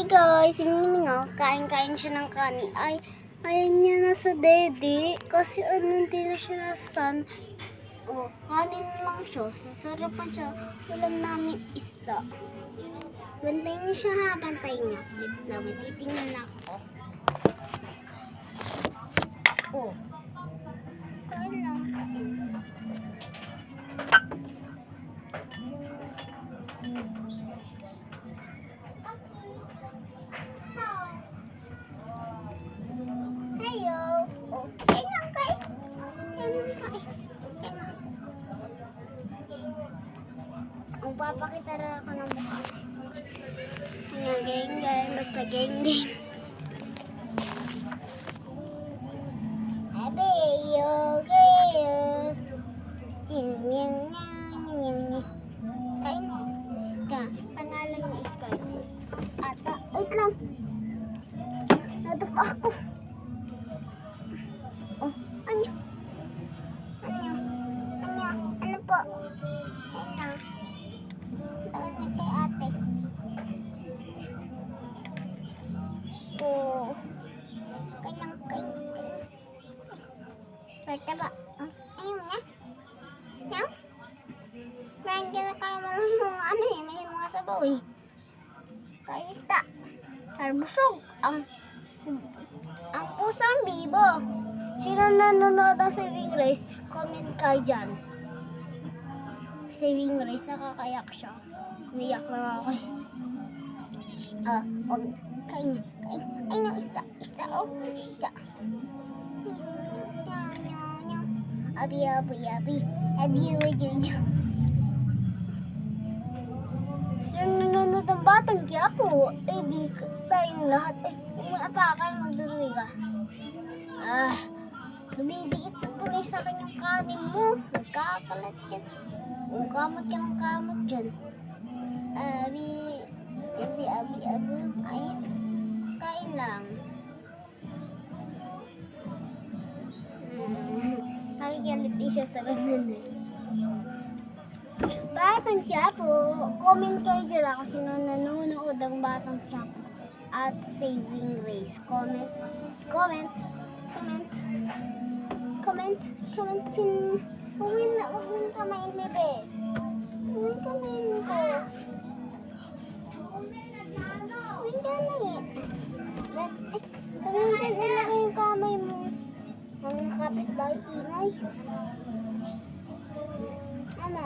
Hi guys, si Miming kain-kain siya ng kanin. Ay, ayaw niya na sa daddy. Kasi hindi na siya nasan. Oh, kanin lang siya. Sasarapan siya. Ulam namin isda. Bantayin niya siya ha, bantayin niya. Wait lang, may titingnan ako. Oh. Kain lang, kain. Hello. Oh, kain lang, kain. Kain lang, kain. Kain lang. Magpapakita rin ako ng mukha. Geng-geng, basta geng-geng. Abeyo, geyo. Kain ka. Pangalan niya is Scarlett. Ata, wait lang. Nadapa ako. Oh, ano? Ano po? Ano? Tagamit kay ate. Oh. Kanyang. Pwede ba? Ayun nga. Yan? Parang ginakawa lang mga ano eh. May mga sabaw eh. Kayos ta. Harbusog. Ang pusang bibo. Sino nanonood ng Saving Grace? Comment kayo dyan. Saving Grace, nakakayak siya. Umiyak na ako. Huwag. Kain. Ay, no, isda. Oh, isda. Abi. Sino nanonood ng Batang Quiapo? Eh, di tayong lahat. Eh, umapakan, magduruwi ka. Lumidikit na tuloy sa akin yung kanin mo. Nagkakalat yan. Kamot ka ng kamot dyan. Abi. Ayun. Kain lang. Nakikiliti siya sa ganun eh. Batang Quiapo. Comment kayo dyan ako sino nanonood ng Batang Quiapo at Saving Grace. Comment. Huwag mo kamain, bebe. Huwag kamain ko. Huwag kamain. Kamain dyan yung kamay mo. Mga kapitbahay ingay. Ano?